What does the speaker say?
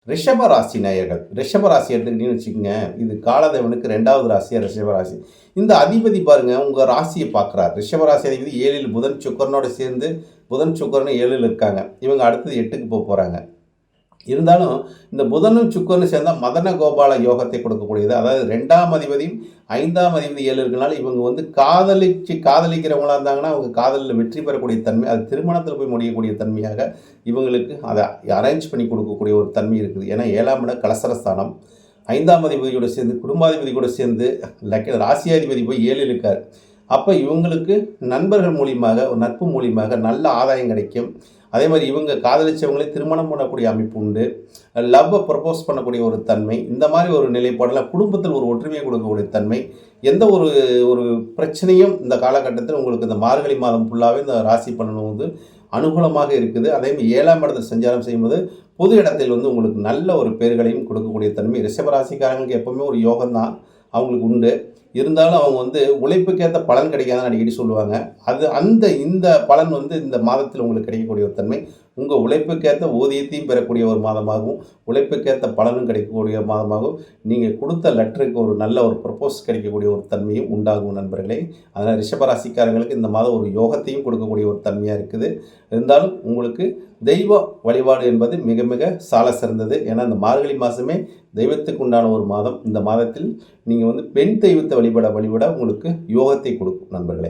ரிஷப ராசி நேயர்கள். ரிஷப ராசி எடுத்துக்கிட்டீங்கன்னு வச்சுக்கோங்க, இது காலதேவனுக்கு 2வது ராசியா ரிஷப ராசி. இந்த அதிபதி பாருங்க, உங்க ராசிய பார்க்குறார். ரிஷப ராசி அதிபதி 7ல் புதன், சுக்கிரனோட சேர்ந்து புதன், சுக்கிரனும் 7ல் இருக்காங்க. இவங்க அடுத்தது 8க்கு போறாங்க. இருந்தாலும் இந்த புதனும் சுக்கிரனும் சேர்ந்தா மதன கோபால யோகத்தை கொடுக்கக்கூடியது. அதாவது 2ஆம் அதிபதியும் 5ஆம் அதிபதி 7 இருக்கனால இவங்க வந்து காதலிக்கிறவங்களா இருந்தாங்கன்னா அவங்க காதலில் வெற்றி பெறக்கூடிய தன்மை, அது திருமணத்தில் போய் முடியக்கூடிய தன்மையாக இவங்களுக்கு அதை அரேஞ்ச் பண்ணி கொடுக்கக்கூடிய ஒரு தன்மை இருக்குது. ஏன்னா 7ஆம் இடம் கலசரஸ்தானம், 5ஆம் அதிபதியோட சேர்ந்து குடும்பாதிபதி கூட சேர்ந்து ராசியாதிபதி போய் 7ல் இருக்கார். அப்போ இவங்களுக்கு நண்பர்கள் மூலியமாக, ஒரு நட்பு மூலியமாக நல்ல ஆதாயம் கிடைக்கும். அதே மாதிரி இவங்க காதலிச்சவங்களே திருமணம் பண்ணக்கூடிய அமைப்பு உண்டு. லவ்வை ப்ரப்போஸ் பண்ணக்கூடிய ஒரு தன்மை, இந்த மாதிரி ஒரு நிலைப்பாடில் குடும்பத்தில் ஒரு ஒற்றுமையை கொடுக்கக்கூடிய தன்மை, எந்த ஒரு ஒரு பிரச்சனையும் இந்த காலகட்டத்தில் உங்களுக்கு இந்த மார்கழி மாதம் ஃபுல்லாகவே இந்த ராசி பலனும் வந்து அனுகூலமாக இருக்குது. அதேமாதிரி 7ஆம் இடத்தில் சஞ்சாரம் செய்யும்போது பொது இடத்தில் வந்து உங்களுக்கு நல்ல ஒரு பேர்களையும் கொடுக்கக்கூடிய தன்மை ரிஷபராசிக்காரங்களுக்கு எப்போவுமே ஒரு யோகம் தான் அவங்களுக்கு உண்டு. இருந்தாலும் அவங்க வந்து உழைப்புக்கேற்ற பலன் கிடைக்காதுன்னு அடிக்கடி சொல்லுவாங்க. இந்த பலன் வந்து இந்த மாதத்தில் உங்களுக்கு கிடைக்கக்கூடிய ஒரு தன்மை, உங்கள் உழைப்புக்கேற்ற ஊதியத்தையும் பெறக்கூடிய ஒரு மாதமாகவும், உழைப்புக்கேற்ற பலனும் கிடைக்கக்கூடிய மாதமாகவும், நீங்கள் கொடுத்த லெட்டருக்கு ஒரு நல்ல ஒரு ப்ரப்போஸ் கிடைக்கக்கூடிய ஒரு தன்மையும் உண்டாகும் நண்பர்களே. அதனால் ரிஷபராசிக்காரங்களுக்கு இந்த மாதம் ஒரு யோகத்தையும் கொடுக்கக்கூடிய ஒரு தன்மையாக இருக்குது. இருந்தாலும் உங்களுக்கு தெய்வ வழிபாடு என்பது மிக மிக சால சிறந்தது. ஏன்னா இந்த மார்கழி மாதமே தெய்வத்துக்கு உண்டான ஒரு மாதம். இந்த மாதத்தில் நீங்கள் வந்து பெண் தெய்வத்தை வழிபட உங்களுக்கு யோகத்தை கொடுக்கும் நண்பர்களே.